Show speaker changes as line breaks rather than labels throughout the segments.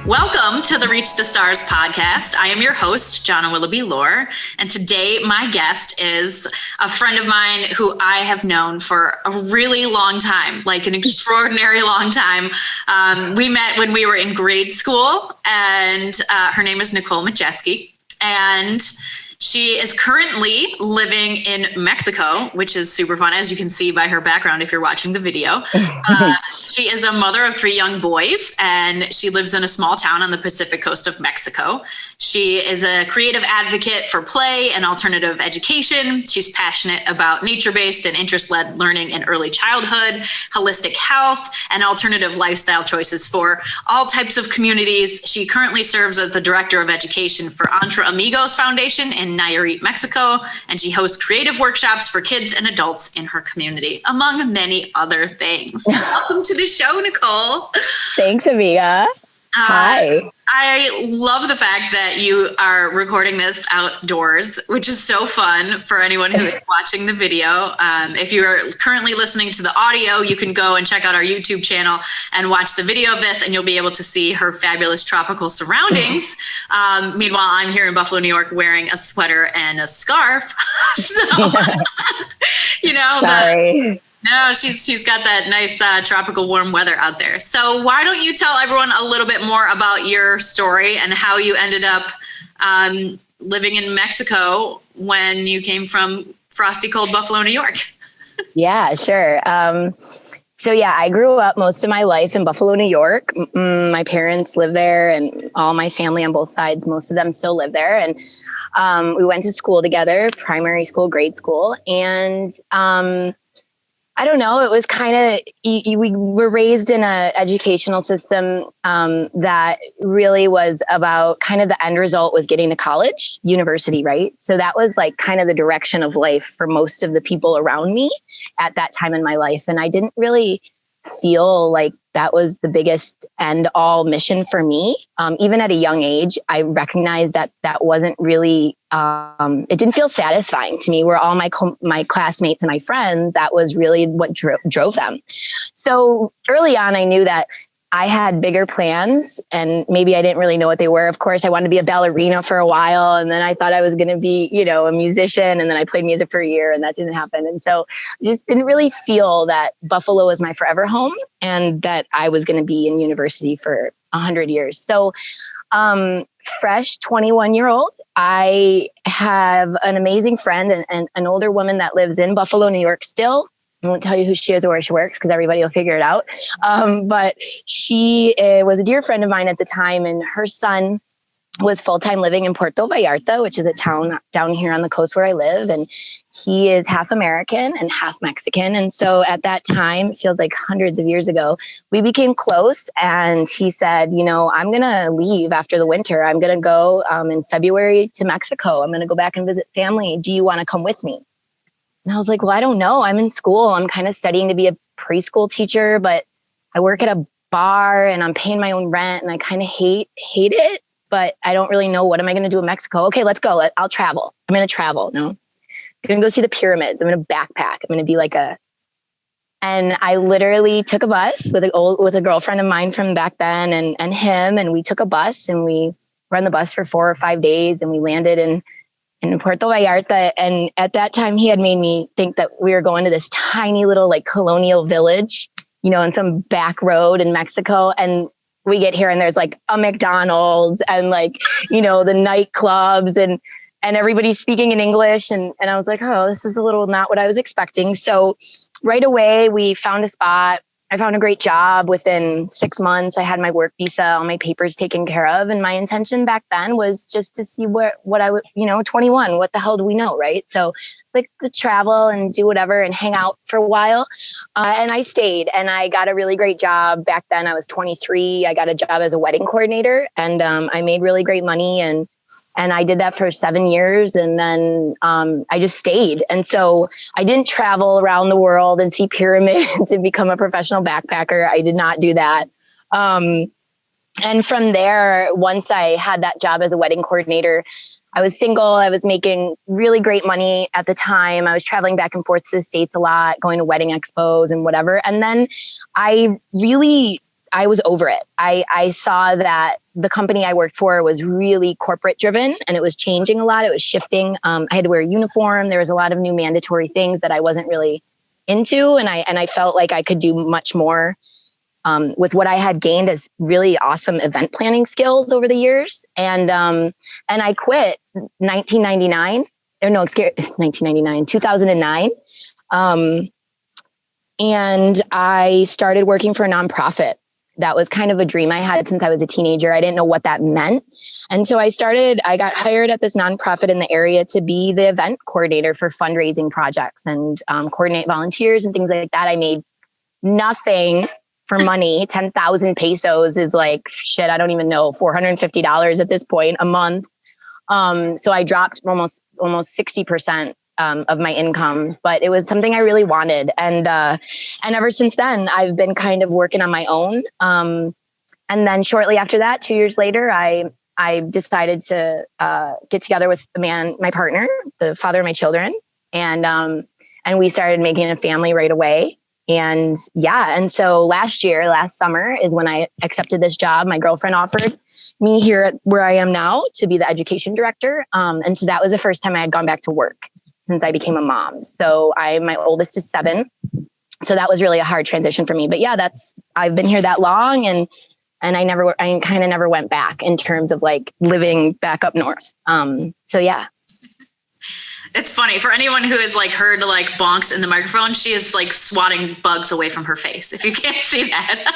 Welcome to the Reach the Stars podcast. I am your host, Jonna Willoughby Lohr, and today my guest is a friend of mine who I have known for a really long time, like an extraordinary long time. We met when we were in grade school, and her name is Nicole Majewski, and she is currently living in Mexico, which is super fun, as you can see by her background if you're watching the video. She is a mother of 3 young boys, and she lives in a small town on the Pacific coast of Mexico. She is a creative advocate for play and alternative education. She's passionate about nature-based and interest-led learning in early childhood, holistic health, and alternative lifestyle choices for all types of communities. She currently serves as the director of education for Entre Amigos Foundation in Nayarit, Mexico, and she hosts creative workshops for kids and adults in her community, among many other things. Welcome to the show, Nicole.
Thanks, amiga. Hi.
I love the fact that you are recording this outdoors, which is so fun for anyone who is watching the video. If you are currently listening to the audio, you can go and check out our YouTube channel and watch the video of this, and you'll be able to see her fabulous tropical surroundings. Meanwhile, I'm here in Buffalo, New York, wearing a sweater and a scarf. So,
Sorry.
No, she's got that nice tropical warm weather out there. So why don't you tell everyone a little bit more about your story and how you ended up living in Mexico when you came from frosty, cold Buffalo, New York?
Yeah, sure. I grew up most of my life in Buffalo, New York. My parents live there, and all my family on both sides, most of them still live there. And we went to school together, primary school, grade school. And I don't know, it was kind of, we were raised in an educational system that really was about kind of the end result was getting to college, university, right? So that was like kind of the direction of life for most of the people around me at that time in my life. And I didn't really feel like that was the biggest end all mission for me. Even at a young age, I recognized that that wasn't really, it didn't feel satisfying to me, where all my classmates and my friends, that was really what drove them. So early on, I knew that I had bigger plans, and maybe I didn't really know what they were. Of course, I wanted to be a ballerina for a while, and then I thought I was going to be, a musician, and then I played music for a year, and that didn't happen. And so I just didn't really feel that Buffalo was my forever home, and that I was going to be in university for 100 years. So fresh 21-year-old, I have an amazing friend and an older woman that lives in Buffalo, New York still. I won't tell you who she is or where she works because everybody will figure it out. But she was a dear friend of mine at the time, and her son was full-time living in Puerto Vallarta, which is a town down here on the coast where I live. And he is half American and half Mexican. And so at that time, it feels like hundreds of years ago, we became close. And he said, I'm going to leave after the winter. I'm going to go in February to Mexico. I'm going to go back and visit family. Do you want to come with me? And I was like, well, I don't know. I'm in school. I'm kind of studying to be a preschool teacher, but I work at a bar and I'm paying my own rent, and I kind of hate it, but I don't really know what am I going to do in Mexico. Okay, let's go. I'll travel. I'm going to travel. No, I'm going to go see the pyramids. I'm going to backpack. I'm going to be and I literally took a bus with a girlfriend of mine from back then and him, and we took a bus and we were on the bus for 4 or 5 days, and we landed in Puerto Vallarta. And at that time, he had made me think that we were going to this tiny little colonial village, in some back road in Mexico. And we get here and there's a McDonald's and the nightclubs and everybody's speaking in English. And I was like, oh, this is a little not what I was expecting. So right away, we found a spot. I found a great job within 6 months. I had my work visa, all my papers taken care of. And my intention back then was just to see what I would, 21, what the hell do we know, right? So to travel and do whatever and hang out for a while. And I stayed and I got a really great job. Back then I was 23. I got a job as a wedding coordinator, and I made really great money. And I did that for 7 years, and then I just stayed. And so I didn't travel around the world and see pyramids and become a professional backpacker. I did not do that. And from there, once I had that job as a wedding coordinator, I was single. I was making really great money at the time. I was traveling back and forth to the States a lot, going to wedding expos and whatever. And then I I was over it. I saw that the company I worked for was really corporate driven and it was changing a lot. It was shifting. I had to wear a uniform. There was a lot of new mandatory things that I wasn't really into. And I felt like I could do much more with what I had gained as really awesome event planning skills over the years. And I quit 1999. Or no, excuse 1999, 2009. And I started working for a nonprofit. That was kind of a dream I had since I was a teenager. I didn't know what that meant. And so I got hired at this nonprofit in the area to be the event coordinator for fundraising projects and coordinate volunteers and things like that. I made nothing for money. 10,000 pesos is like, shit, I don't even know, $450 at this point a month. So I dropped almost 60% of my income, but it was something I really wanted. And ever since then, I've been kind of working on my own. And then shortly after that, 2 years later, I decided to get together with my partner, the father of my children. And we started making a family right away. And so last summer is when I accepted this job. My girlfriend offered me here where I am now to be the education director. And so that was the first time I had gone back to work since I became a mom. So my oldest is 7. So that was really a hard transition for me. But yeah, I've been here that long and I kind of never went back in terms of like living back up north. So yeah.
It's funny for anyone who has like heard like bonks in the microphone. She is like swatting bugs away from her face. If you can't see that,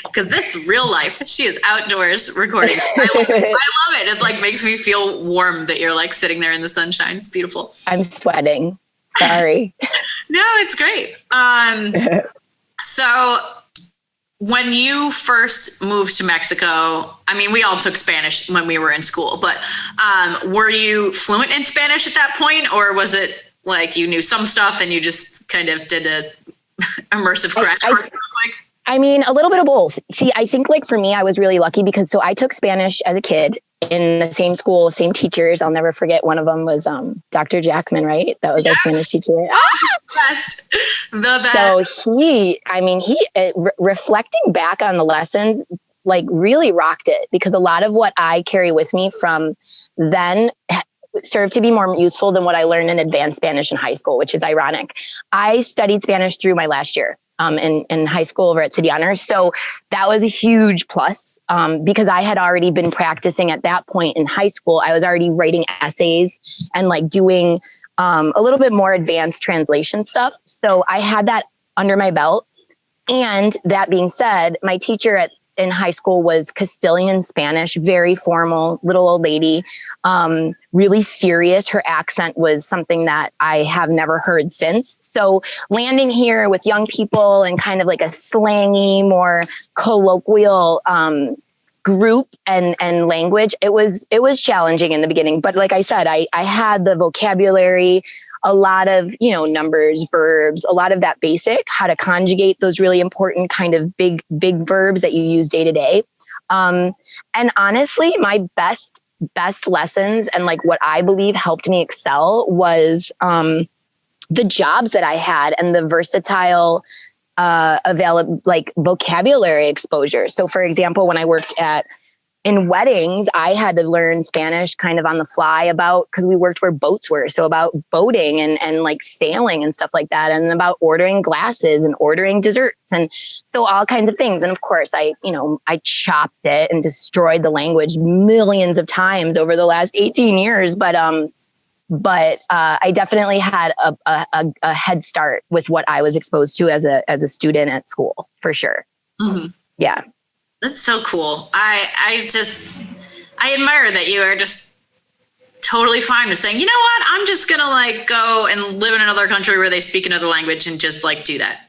because this is real life. She is outdoors recording. I love it. It's like makes me feel warm that you're like sitting there in the sunshine. It's beautiful.
I'm sweating. Sorry.
No, it's great. So when you first moved to Mexico, I mean, we all took Spanish when we were in school, but were you fluent in Spanish at that point? Or was it like you knew some stuff and you just kind of did a immersive crash course?
I mean, a little bit of both. See, I think like for me, I was really lucky because I took Spanish as a kid in the same school, same teachers. I'll never forget. One of them was Dr. Jackman, right? That was our Spanish teacher. The best. So reflecting back on the lessons, like really rocked it because a lot of what I carry with me from then served to be more useful than what I learned in advanced Spanish in high school, which is ironic. I studied Spanish through my last year. In high school over at City Honors. So that was a huge plus because I had already been practicing at that point in high school. I was already writing essays and like doing a little bit more advanced translation stuff. So I had that under my belt. And that being said, my teacher in high school was Castilian Spanish, very formal, little old lady, really serious. Her accent was something that I have never heard since. So landing here with young people and kind of like a slangy, more colloquial group and language, it was challenging in the beginning. But like I said, I had the vocabulary, a lot of, numbers, verbs, a lot of that basic, how to conjugate those really important kind of big verbs that you use day to day. And honestly, my best lessons and like what I believe helped me excel was the jobs that I had and the versatile available like vocabulary exposure. So for example, when I worked in weddings, I had to learn Spanish kind of on the fly because we worked where boats were. So about boating and like sailing and stuff like that, and about ordering glasses and ordering desserts. And so all kinds of things. And of course, I chopped it and destroyed the language millions of times over the last 18 years. But I definitely had a head start with what I was exposed to as a student at school, for sure. Mm-hmm. Yeah.
That's so cool. I admire that you are just totally fine with saying, you know what, I'm just going to like go and live in another country where they speak another language and just like do that.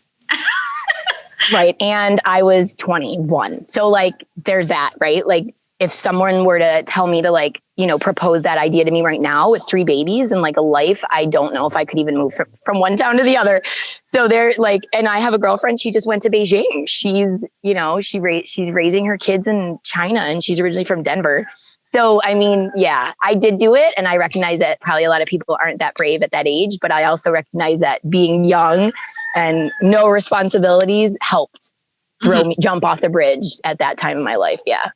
Right. And I was 21. So like, there's that, right? Like if someone were to tell me to like, propose that idea to me right now with 3 babies and like a life, I don't know if I could even move from one town to the other. So they're like, and I have a girlfriend, she just went to Beijing. She's raising her kids in China and she's originally from Denver. So, I mean, yeah, I did do it. And I recognize that probably a lot of people aren't that brave at that age, but I also recognize that being young and no responsibilities helped. jump off the bridge at that time in my life. Yeah.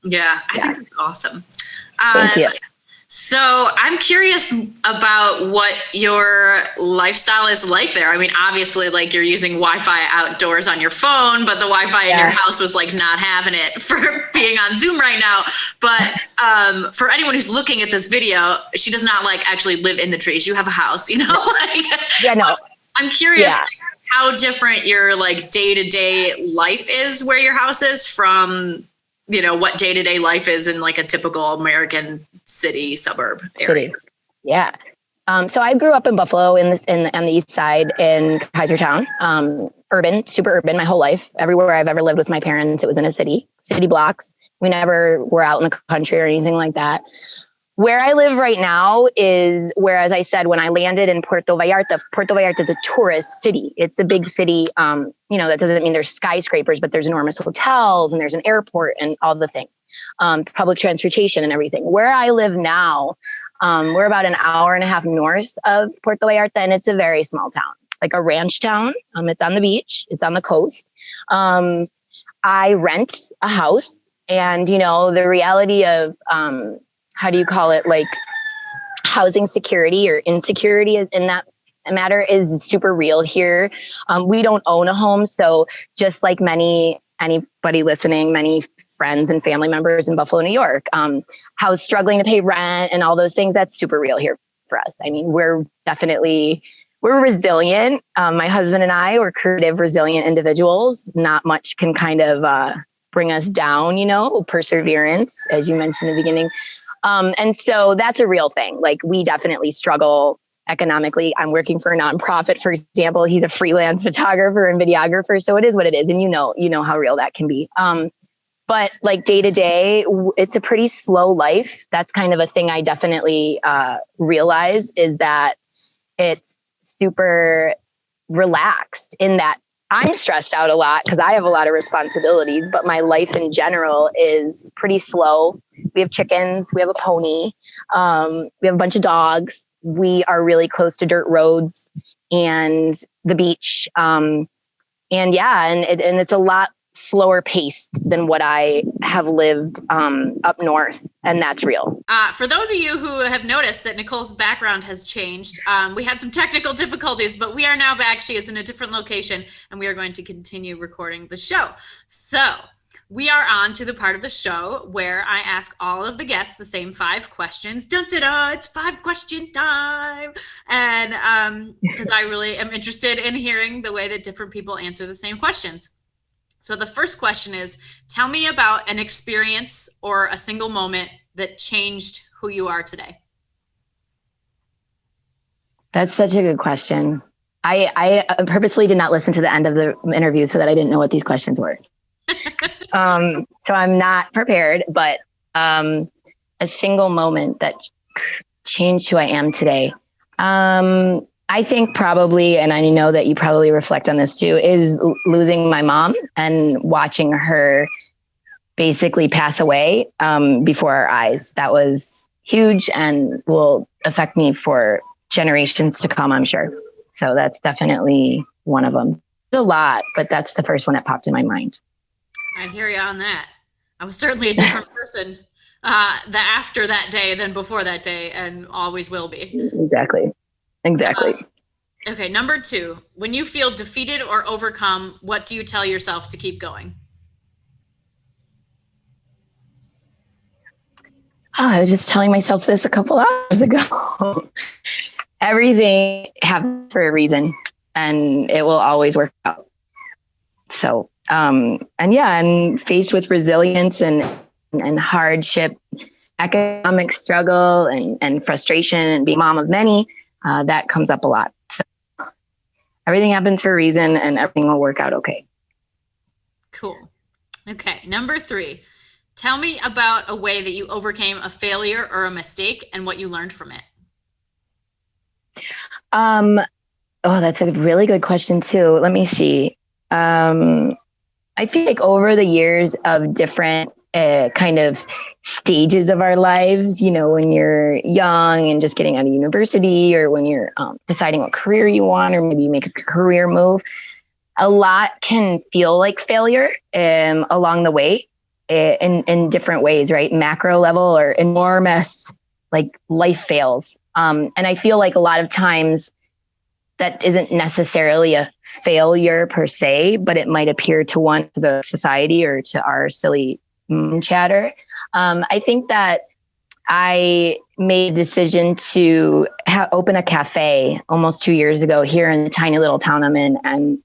Yeah. I think that's awesome.
Thank you.
So I'm curious about what your lifestyle is like there. I mean, obviously, like you're using Wi-Fi outdoors on your phone, but the Wi-Fi in your house was like not having it for being on Zoom right now. But for anyone who's looking at this video, she does not like actually live in the trees. You have a house, you know? Like,
yeah, no.
I'm curious how different your like day-to-day life is where your house is from, you know, what day-to-day life is in like a typical American city suburb area.
City. Yeah. So I grew up in Buffalo on the east side in Kaisertown, urban, super urban my whole life. Everywhere I've ever lived with my parents, it was in a city blocks. We never were out in the country or anything like that. Where I live right now is where, as I said, when I landed in Puerto Vallarta is a tourist city. It's a big city. You know, that doesn't mean there's skyscrapers, but there's enormous hotels and there's an airport and all the things, public transportation and everything. Where I live now, we're about an hour and a half north of Puerto Vallarta, and it's a very small town. It's like a ranch town. It's on the beach. It's on the coast. I rent a house, and, you know, the reality of, how do you call it? Like housing security or insecurity in that matter is super real here. We don't own a home. So just like anybody listening, many friends and family members in Buffalo, New York, how struggling to pay rent and all those things, that's super real here for us. I mean, we're resilient. My husband and I were creative, resilient individuals. Not much can kind of bring us down, you know, perseverance, as you mentioned in the beginning. And so that's a real thing. Like we definitely struggle economically. I'm working for a nonprofit, for example. He's a freelance photographer and videographer. So it is what it is. And you know how real that can be. But like day to day, it's a pretty slow life. That's kind of a thing I definitely realize, is that it's super relaxed in that I'm stressed out a lot because I have a lot of responsibilities, but my life in general is pretty slow. We have chickens, we have a pony, we have a bunch of dogs. We are really close to dirt roads and the beach. And it's a lot slower paced than what I have lived up north, and that's real.
For those of you who have noticed that Nicole's background has changed, we had some technical difficulties, but we are now back. She is in a different location, and we are going to continue recording the show. So we are on to the part of the show where I ask all of the guests the same 5 questions. Dun, dun, dun, it's 5-question time. And because I really am interested in hearing the way that different people answer the same questions. So the first question is, tell me about an experience or a single moment that changed who you are today.
That's such a good question. I purposely did not listen to the end of the interview so that I didn't know what these questions were. So I'm not prepared, but a single moment that changed who I am today. I think probably, and I know that you probably reflect on this too, is losing my mom and watching her basically pass away before our eyes. That was huge and will affect me for generations to come, I'm sure. So that's definitely one of them. A lot, but that's the first one that popped in my mind.
I hear you on that. I was certainly a different person after that day than before that day, and always will be. Exactly. Okay, number 2, when you feel defeated or overcome, what do you tell yourself to keep going?
I was just telling myself this a couple hours ago. Everything happens for a reason, and it will always work out. So, and faced with resilience and hardship, economic struggle and frustration, and being mom of many, that comes up a lot. So everything happens for a reason, and everything will work out okay.
Cool. Okay. Number 3, tell me about a way that you overcame a failure or a mistake and what you learned from it.
That's a really good question too. Let me see. I feel like over the years of different kind of stages of our lives, you know, when you're young and just getting out of university, or when you're deciding what career you want, or maybe you make a career move, a lot can feel like failure along the way in different ways, right? Macro level or enormous, like life fails. And I feel like a lot of times that isn't necessarily a failure per se, but it might appear to one to the society or to our silly chatter. I think that I made a decision to open a cafe almost 2 years ago here in the tiny little town I'm in. And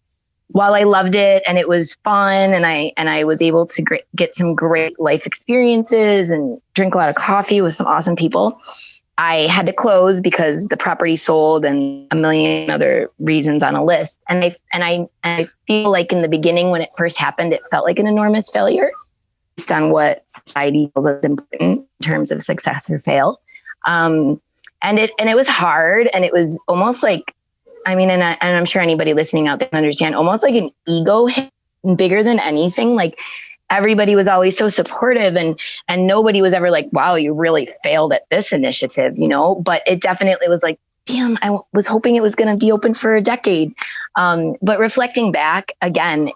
while I loved it and it was fun and I was able to get some great life experiences and drink a lot of coffee with some awesome people, I had to close because the property sold and a million other reasons on a list. And I feel like in the beginning when it first happened, it felt like an enormous failure based on what society feels is important in terms of success or fail. And it was hard, and it was almost like, I mean, and I'm sure anybody listening out there can understand, almost like an ego hit bigger than anything. Like everybody was always so supportive and nobody was ever like, wow, you really failed at this initiative, you know, but it definitely was like, damn, I was hoping it was going to be open for a decade. But reflecting back again,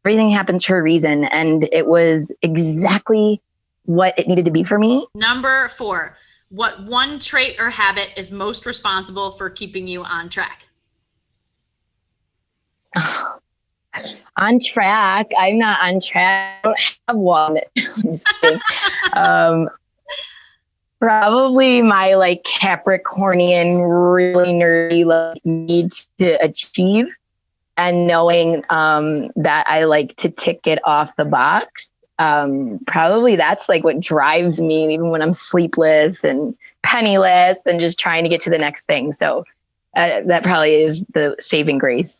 everything happens for a reason. And it was exactly what it needed to be for me.
Number 4, what one trait or habit is most responsible for keeping you on track?
On track. I'm not on track. I don't have one. Probably my like Capricornian, really nerdy like, need to achieve, and knowing that I like to tick it off the box. Probably that's like what drives me, even when I'm sleepless and penniless and just trying to get to the next thing. So that probably is the saving grace.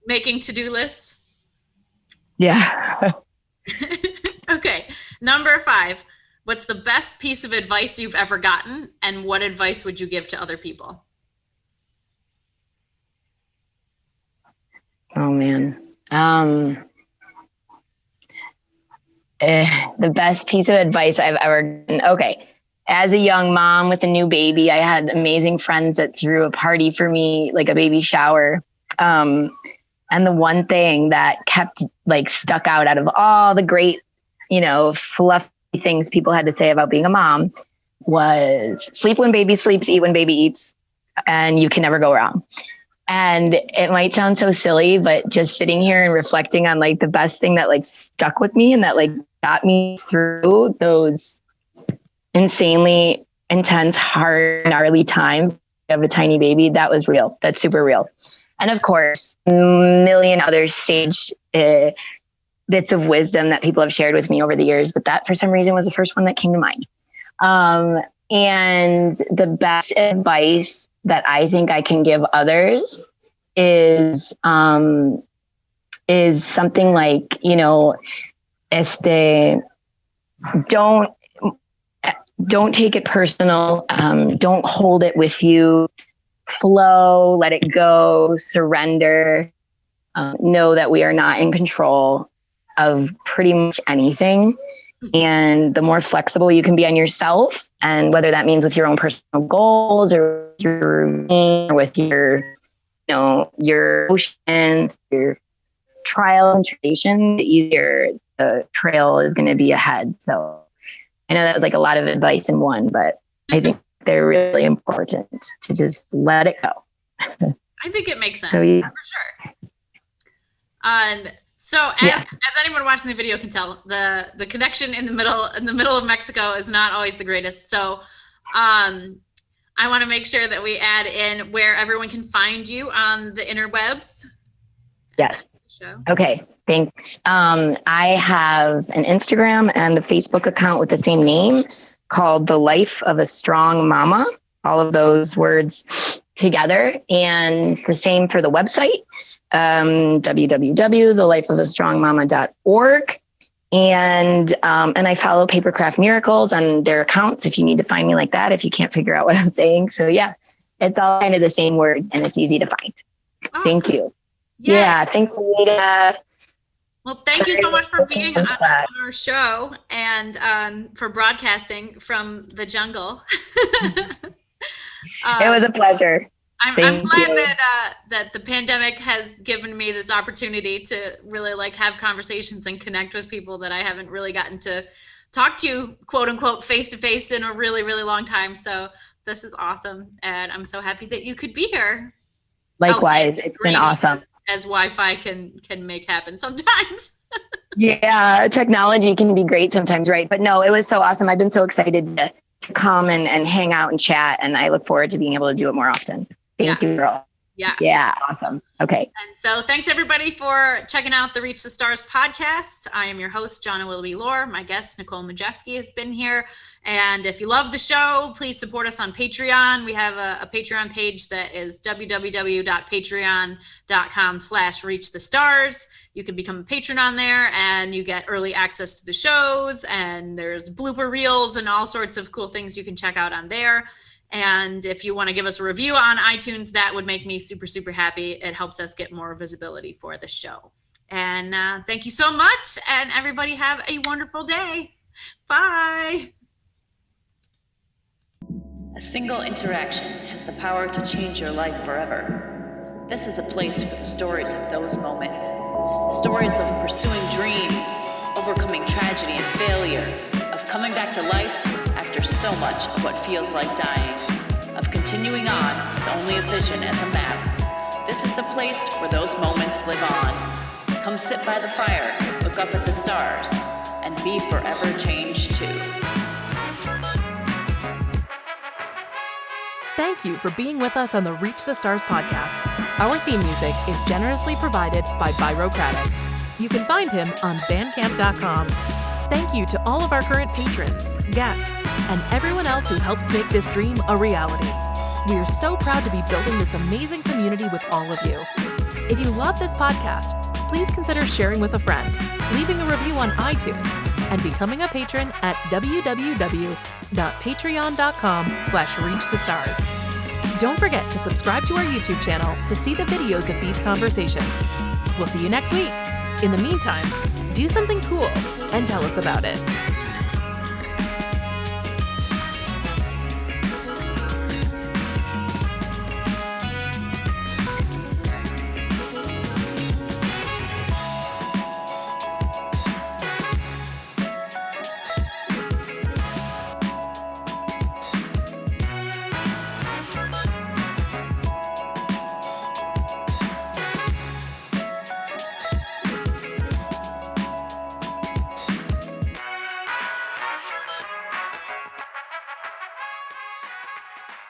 Making to-do lists?
Yeah.
Okay. Number 5, what's the best piece of advice you've ever gotten, and what advice would you give to other people?
Oh man. The best piece of advice I've ever gotten. Okay. As a young mom with a new baby, I had amazing friends that threw a party for me, like a baby shower. And the one thing that kept like stuck out of all the great, you know, fluffy things people had to say about being a mom was sleep when baby sleeps, eat when baby eats, and you can never go wrong. And it might sound so silly, but just sitting here and reflecting on like the best thing that like stuck with me and that like got me through those insanely intense, hard, gnarly times of a tiny baby, that was real. That's super real. And of course, a million other sage bits of wisdom that people have shared with me over the years, but that for some reason was the first one that came to mind. And the best advice that I think I can give others is something like, you know, don't take it personal. Don't hold it with you. Flow, let it go, surrender. Know that we are not in control of pretty much anything. And the more flexible you can be on yourself, and whether that means with your own personal goals or with your, you know, your emotions, your trials and tribulations, the easier the trail is going to be ahead. So I know that was like a lot of advice in one, but I think they're really important to just let it go.
I think it makes sense,
so, yeah.
for sure. So as anyone watching the video can tell, the connection in the middle of Mexico is not always the greatest. So I want to make sure that we add in where everyone can find you on the interwebs.
Yes. Okay. Thanks. I have an Instagram and a Facebook account with the same name called The Life of a Strong Mama. All of those words together, and the same for the website. www.thelifeofastrongmama.org. And I follow Papercraft Miracles on their accounts if you need to find me like that, if you can't figure out what I'm saying. So yeah, it's all kind of the same word and it's easy to find. Awesome. Thank you. Yeah. Thanks, Anita.
Well, thank you so much for being on our show and for broadcasting from the jungle.
It was a pleasure.
I'm
Thank
glad
you.
that the pandemic has given me this opportunity to really like have conversations and connect with people that I haven't really gotten to talk to, quote unquote, face to face in a really, really long time. So this is awesome. And I'm so happy that you could be here.
Likewise,
Albeit as
it's been
grainy
awesome.
as Wi-Fi can make happen sometimes.
Yeah, technology can be great sometimes, right? But no, it was so awesome. I've been so excited to come and hang out and chat, and I look forward to being able to do it more often. Thank you, girl.
Yes.
Yeah, awesome. Okay.
And so thanks everybody for checking out the Reach the Stars podcast. I am your host, Jonna Willoughby Lore. My guest, Nicole Majewski, has been here. And if you love the show, please support us on Patreon. We have a Patreon page that is www.patreon.com/reachthestars. You can become a patron on there and you get early access to the shows, and there's blooper reels and all sorts of cool things you can check out on there. And if you want to give us a review on iTunes, that would make me super, super happy. It helps us get more visibility for the show. And thank you so much. And everybody have a wonderful day. Bye.
A single interaction has the power to change your life forever. This is a place for the stories of those moments. Stories of pursuing dreams, overcoming tragedy and failure, of coming back to life after so much of what feels like dying, of continuing on with only a vision as a map. This is the place where those moments live on. Come sit by the fire, look up at the stars, and be forever changed too.
Thank you for being with us on the Reach the Stars podcast. Our theme music is generously provided by Byrocratic. You can find him on bandcamp.com. Thank you to all of our current patrons, guests, and everyone else who helps make this dream a reality. We are so proud to be building this amazing community with all of you. If you love this podcast, please consider sharing with a friend, leaving a review on iTunes, and becoming a patron at www.patreon.com/reachthestars. Don't forget to subscribe to our YouTube channel to see the videos of these conversations. We'll see you next week. In the meantime, do something cool and tell us about it.